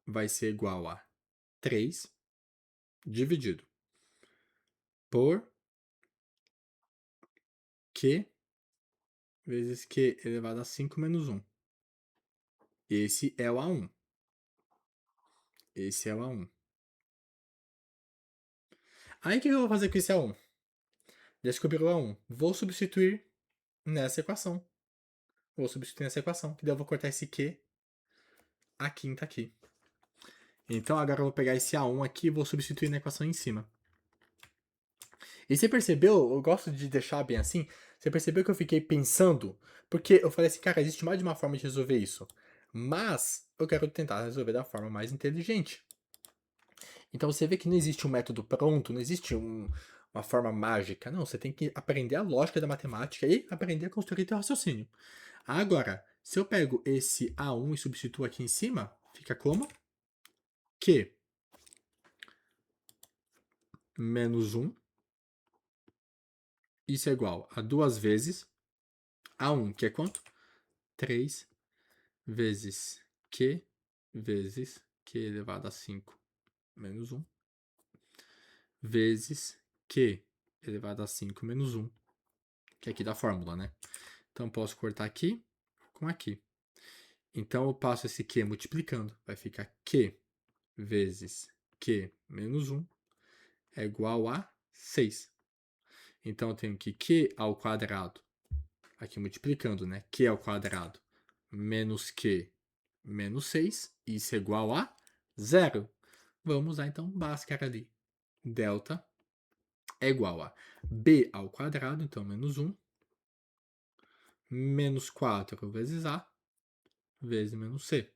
vai ser igual a 3 dividido por Q vezes Q elevado a 5 menos 1. Esse é o A1. Esse é o A1. Aí o que eu vou fazer com esse A1? Descobrir o A1. Vou substituir nessa equação. Vou substituir nessa equação. Que daí eu vou cortar esse Q a quinta aqui. Então agora eu vou pegar esse A1 aqui e vou substituir na equação em cima. E você percebeu, eu gosto de deixar bem assim, você percebeu que eu fiquei pensando? Porque eu falei assim, cara, existe mais de uma forma de resolver isso. Mas eu quero tentar resolver da forma mais inteligente. Então você vê que não existe um método pronto, não existe uma forma mágica. Não, você tem que aprender a lógica da matemática e aprender a construir teu raciocínio. Agora, se eu pego esse A1 e substituo aqui em cima, fica como? Q menos 1, isso é igual a 2 vezes A1, que é quanto? 3 vezes Q vezes Q elevado a 5 menos 1, vezes Q elevado a 5 menos 1, que é aqui da fórmula, né? Então, posso cortar aqui com aqui. Então, eu passo esse Q multiplicando. Vai ficar Q vezes Q menos 1 é igual a 6. Então, eu tenho que Q ao quadrado, aqui multiplicando, né? Q ao quadrado menos Q menos 6, isso é igual a 0. Vamos usar, então, Bhaskara ali. Delta é igual a B ao quadrado, então, menos 1, menos 4 vezes A, vezes menos C.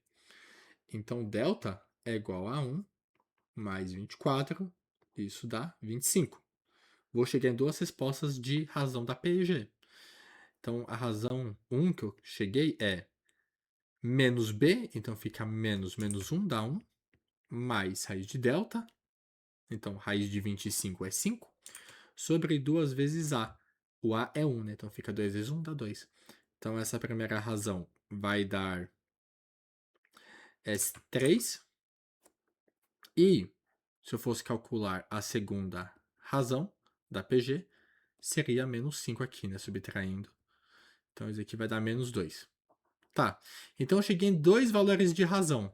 Então, delta é igual a 1 mais 24, isso dá 25. Vou chegar em duas respostas de razão da PEG. Então, a razão 1 que eu cheguei é menos B, então fica menos 1 dá 1, mais raiz de delta, então raiz de 25 é 5, sobre 2 vezes A. O A é 1, né? Então fica 2 vezes 1 dá 2. Então, essa primeira razão vai dar 3. E, se eu fosse calcular a segunda razão da PG, seria menos 5 aqui, né? Subtraindo. Então, isso aqui vai dar menos 2. Tá. Então, eu cheguei em dois valores de razão.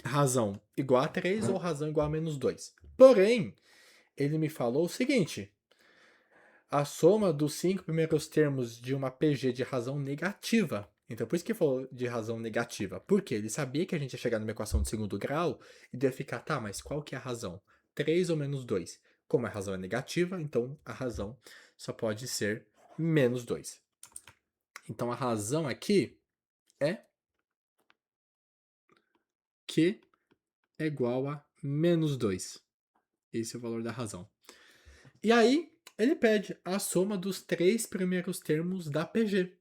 Razão igual a 3 ou razão igual a menos 2. Porém, ele me falou o seguinte: a soma dos 5 primeiros termos de uma PG de razão negativa. Então, por isso que ele falou de razão negativa. Porque ele sabia que a gente ia chegar numa equação de segundo grau e ia ficar, tá, mas qual que é a razão? 3 ou menos 2? Como a razão é negativa, então a razão só pode ser menos 2. Então, a razão aqui é Q é igual a menos 2. Esse é o valor da razão. E aí, ele pede a soma dos 3 primeiros termos da PG.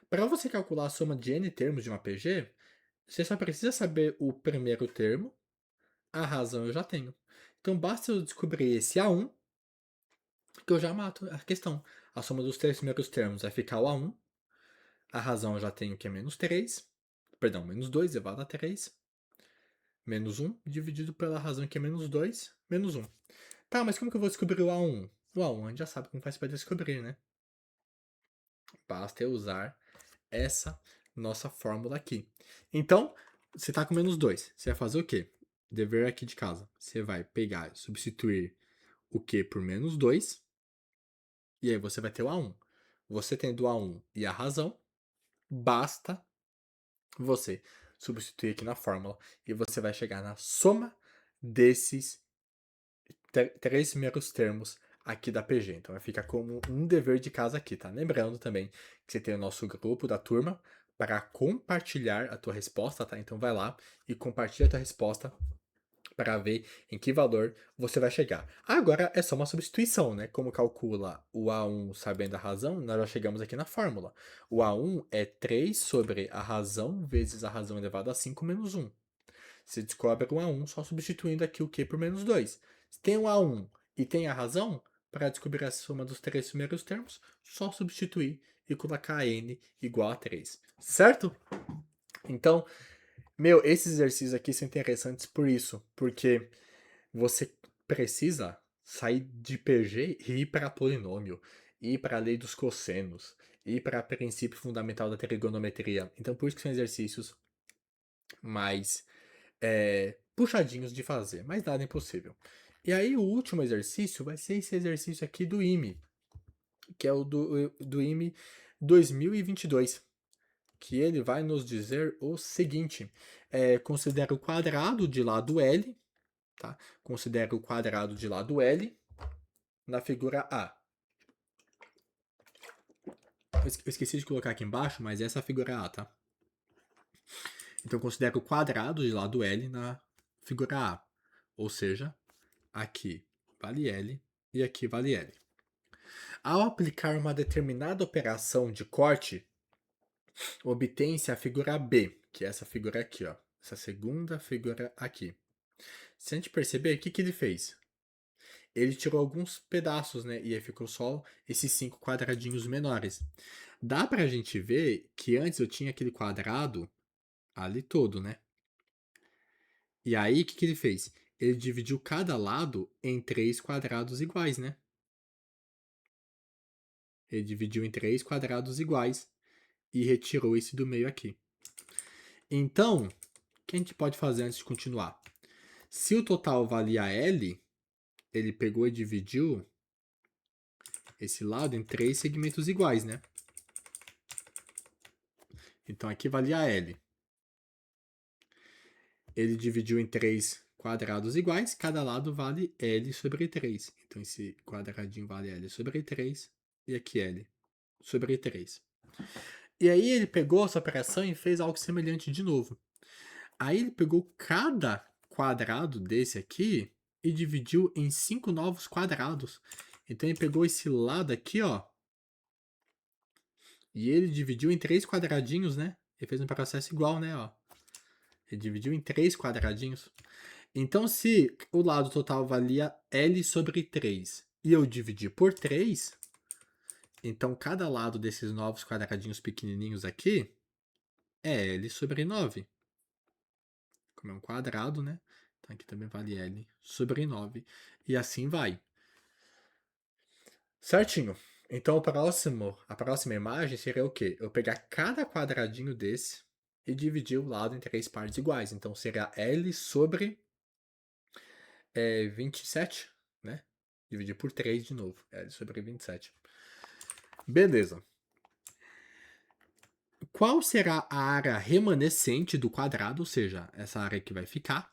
Para você calcular a soma de n termos de uma PG, você só precisa saber o primeiro termo, a razão eu já tenho. Então basta eu descobrir esse A1, que eu já mato a questão. A soma dos 3 primeiros termos vai ficar o A1, a razão eu já tenho que é menos 3, perdão, menos 2 elevado a 3, menos 1 dividido pela razão que é menos 2, menos 1. Tá, mas como que eu vou descobrir o A1? O A1 a gente já sabe como faz para descobrir, né? Basta eu usar essa nossa fórmula aqui. Então, você está com menos 2. Você vai fazer o quê? Dever aqui de casa. Você vai pegar e substituir o Q por menos 2. E aí você vai ter o A1. Você tendo o A1 e a razão, basta você substituir aqui na fórmula. E você vai chegar na soma desses três primeiros termos aqui da PG. Então vai ficar como um dever de casa aqui, tá? Lembrando também que você tem o nosso grupo da turma para compartilhar a tua resposta, tá? Então vai lá e compartilha a tua resposta para ver em que valor você vai chegar. Agora é só uma substituição, né? Como calcula o A1 sabendo a razão, nós já chegamos aqui na fórmula. O A1 é 3 sobre a razão vezes a razão elevado a 5 menos 1. Você descobre um A1 só substituindo aqui o Q por menos 2. Se tem um A1 e tem a razão, para descobrir a soma dos 3 primeiros termos, só substituir e colocar n igual a 3. Certo? Então, esses exercícios aqui são interessantes por isso, porque você precisa sair de PG e ir para polinômio, ir para a lei dos cossenos, ir para o princípio fundamental da trigonometria. Então, por isso que são exercícios mais puxadinhos de fazer, mas nada é impossível. E aí o último exercício vai ser esse exercício aqui do IME, que é o do IME 2022, que ele vai nos dizer o seguinte: considera o quadrado de lado L, tá? Considera o quadrado de lado L na figura A. Eu esqueci de colocar aqui embaixo, mas essa é a figura A, tá? Então, considero o quadrado de lado L na figura A. Ou seja, aqui vale L e aqui vale L. Ao aplicar uma determinada operação de corte, obtém-se a figura B, que é essa figura aqui, ó. Essa segunda figura aqui. Se a gente perceber, o que, que ele fez? Ele tirou alguns pedaços, né? E aí ficou só esses 5 quadradinhos menores. Dá pra gente ver que antes eu tinha aquele quadrado ali todo, né? E aí, o que, que ele fez? Ele dividiu cada lado em 3 quadrados iguais, né? Ele dividiu em 3 quadrados iguais e retirou esse do meio aqui. Então, o que a gente pode fazer antes de continuar? Se o total valia L, ele pegou e dividiu esse lado em 3 segmentos iguais, né? Então aqui valia L. Ele dividiu em 3 quadrados iguais, cada lado vale L sobre 3. Então esse quadradinho vale L sobre 3 e aqui L sobre 3. E aí ele pegou essa operação e fez algo semelhante de novo. Aí ele pegou cada quadrado desse aqui e dividiu em 5 novos quadrados. Então ele pegou esse lado aqui, ó, e ele dividiu em 3 quadradinhos, né? Ele fez um processo igual, né, ó. Ele dividiu em 3 quadradinhos. Então, se o lado total valia L sobre 3 e eu dividi por 3, então cada lado desses novos quadradinhos pequenininhos aqui é L sobre 9. Como é um quadrado, né? Então aqui também vale L sobre 9. E assim vai. Certinho. Então a próxima imagem seria o quê? Eu pegar cada quadradinho desse e dividir o lado em 3 partes iguais. Então será L sobre 27, né? Dividir por 3 de novo. L sobre 27. Beleza. Qual será a área remanescente do quadrado, ou seja, essa área que vai ficar,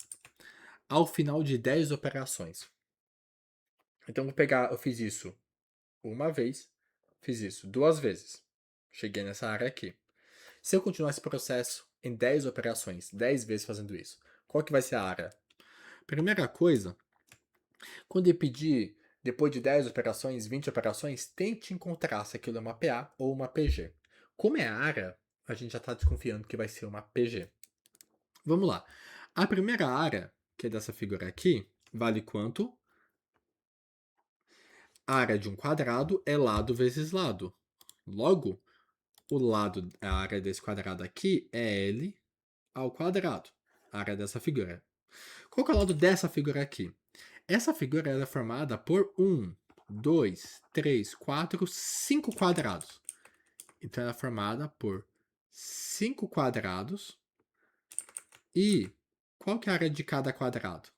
ao final de 10 operações? Então vou pegar, eu fiz isso uma vez, fiz isso 2 vezes. Cheguei nessa área aqui. Se eu continuar esse processo em 10 operações, 10 vezes fazendo isso, qual que vai ser a área? Primeira coisa, quando eu pedir, depois de 10 operações, 20 operações, tente encontrar se aquilo é uma PA ou uma PG. Como é área, a gente já está desconfiando que vai ser uma PG. Vamos lá. A primeira área, que é dessa figura aqui, vale quanto? A área de um quadrado é lado vezes lado. Logo, o lado, a área desse quadrado aqui é L ao quadrado. A área dessa figura. Qual que é o lado dessa figura aqui? Essa figura é formada por 1, 2, 3, 4, 5 quadrados. Então ela é formada por 5 quadrados. E qual que é a área de cada quadrado?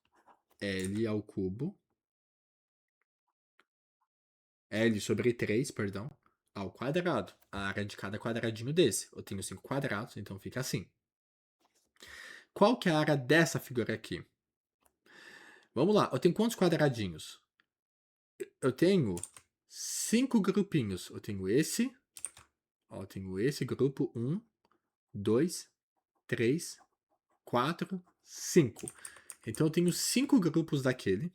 L ao cubo. L sobre 3, perdão, ao quadrado. A área de cada quadradinho desse. Eu tenho 5 quadrados, então fica assim. Qual que é a área dessa figura aqui? Vamos lá, eu tenho quantos quadradinhos? Eu tenho 5 grupinhos. Eu tenho esse, ó, eu tenho esse grupo, 1, 2, 3, 4, 5. Então eu tenho 5 grupos daquele.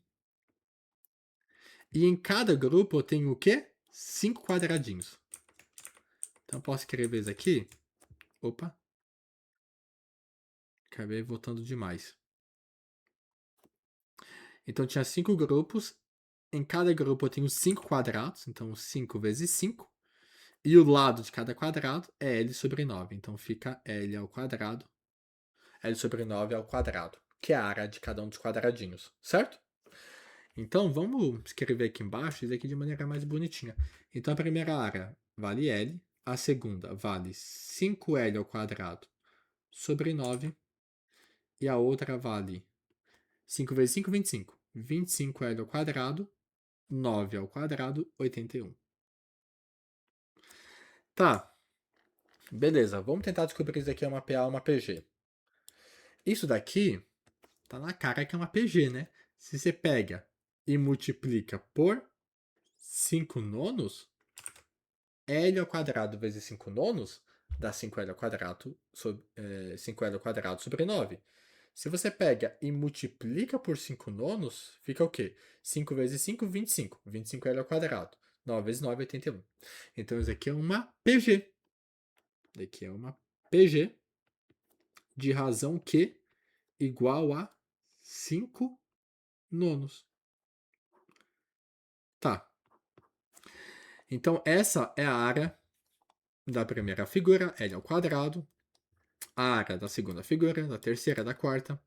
E em cada grupo eu tenho o quê? 5 quadradinhos. Então eu posso escrever isso aqui. Opa, acabei voltando demais. Então tinha 5 grupos. Em cada grupo eu tenho 5 quadrados. Então 5 vezes 5. E o lado de cada quadrado é L sobre 9. Então fica L ao quadrado. L sobre 9 ao quadrado. Que é a área de cada um dos quadradinhos. Certo? Então vamos escrever aqui embaixo isso aqui de maneira mais bonitinha. Então a primeira área vale L. A segunda vale 5L ao quadrado sobre 9. E a outra vale 5 vezes 5, 25. 25L ao quadrado, 9 ao quadrado, 81. Tá, beleza. Vamos tentar descobrir se isso daqui é uma PA ou uma PG. Isso daqui tá na cara que é uma PG, né? Se você pega e multiplica por 5 nonos, L ao quadrado vezes 5 nonos dá 5L ao quadrado sobre, 5L ao quadrado sobre 9. Se você pega e multiplica por 5 nonos, fica o quê? 5 vezes 5, 25. 25L ao quadrado. 9 vezes 9, 81. Então, isso aqui é uma PG. Isso aqui é uma PG de razão Q igual a 5 nonos. Tá. Então, essa é a área da primeira figura, L ao quadrado. A área da segunda figura, da terceira, da quarta.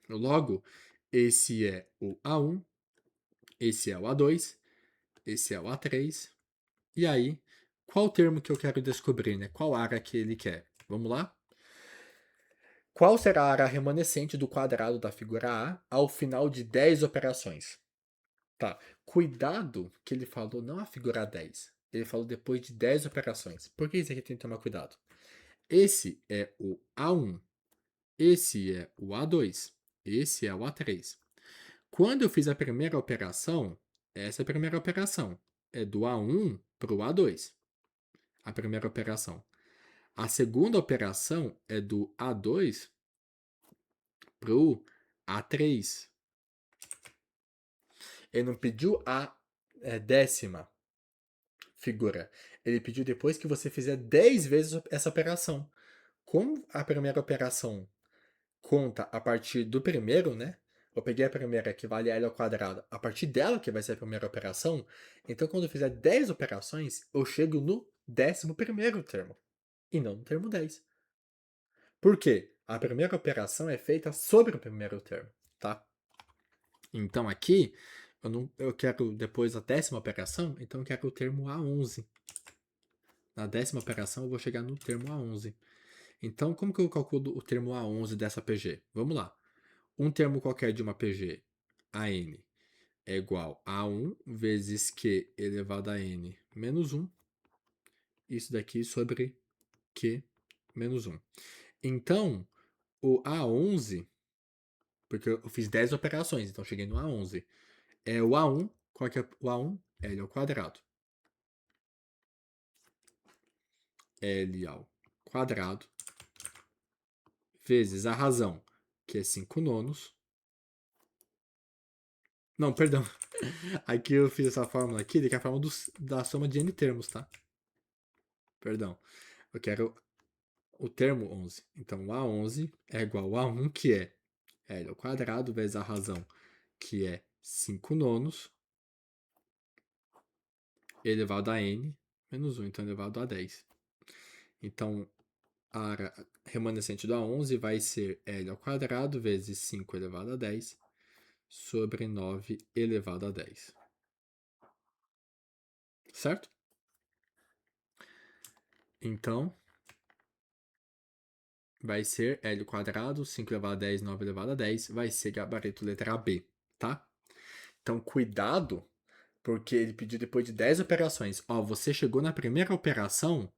Logo, esse é o A1, esse é o A2, esse é o A3. E aí, qual termo que eu quero descobrir, né? Qual área que ele quer? Vamos lá? Qual será a área remanescente do quadrado da figura A ao final de 10 operações? Tá. Cuidado que ele falou não a figura 10. Ele falou depois de 10 operações. Por que isso aqui tem que tomar cuidado? Esse é o A1. Esse é o A2. Esse é o A3. Quando eu fiz a primeira operação, essa é a primeira operação. É do A1 para o A2. A primeira operação. A segunda operação é do A2 para o A3. Ele não pediu a décima figura. Ele pediu depois que você fizer 10 vezes essa operação. Como a primeira operação conta a partir do primeiro, né? Eu peguei a primeira que vale L ao quadrado, a partir dela que vai ser a primeira operação. Então, quando eu fizer 10 operações, eu chego no 11º termo, e não no termo 10. Por quê? A primeira operação é feita sobre o primeiro termo, tá? Então, aqui, eu quero depois da 10ª operação, então eu quero o termo A11. Na 10ª operação, eu vou chegar no termo A11. Então, como que eu calculo o termo A11 dessa PG? Vamos lá. Um termo qualquer de uma PG, AN, é igual a 1 vezes Q elevado a N menos 1. Isso daqui sobre Q menos 1. Então, o A11, porque eu fiz 10 operações, então cheguei no A11, é o A1. Qual que é o A1? L ao quadrado. L ao quadrado vezes a razão, que é 5 nonos. Não, perdão. Aqui eu fiz essa fórmula aqui, que é a fórmula da soma de n termos, tá? Perdão. Eu quero o termo 11. Então, A11 é igual a 1, que é L ao quadrado, vezes a razão, que é 5 nonos, elevado a n, menos 1, então elevado a 10. Então, a área remanescente do A11 vai ser L ao quadrado, vezes 5 elevado a 10, sobre 9 elevado a 10. Certo? Então, vai ser L ao quadrado, 5 elevado a 10, 9 elevado a 10, vai ser gabarito letra B, tá? Então, cuidado, porque ele pediu depois de 10 operações. Ó, você chegou na primeira operação,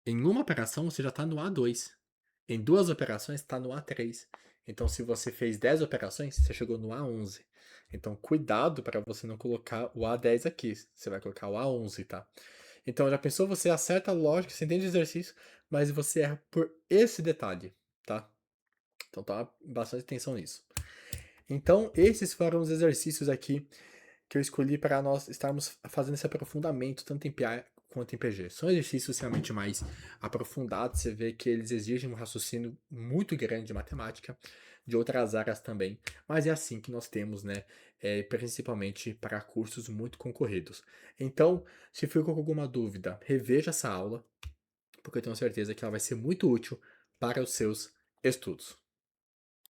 em uma operação você já está no A2. Em duas operações está no A3. Então, se você fez 10 operações, você chegou no A11. Então, cuidado para você não colocar o A10 aqui. Você vai colocar o A11, tá? Então, já pensou? Você acerta a lógica, você entende o exercício, mas você erra por esse detalhe, tá? Então, tá bastante atenção nisso. Então, esses foram os exercícios aqui que eu escolhi para nós estarmos fazendo esse aprofundamento, tanto em PA quanto em PG. São exercícios realmente mais aprofundados, você vê que eles exigem um raciocínio muito grande de matemática, de outras áreas também, mas é assim que nós temos, né? Principalmente para cursos muito concorridos. Então, se ficou com alguma dúvida, reveja essa aula, porque eu tenho certeza que ela vai ser muito útil para os seus estudos.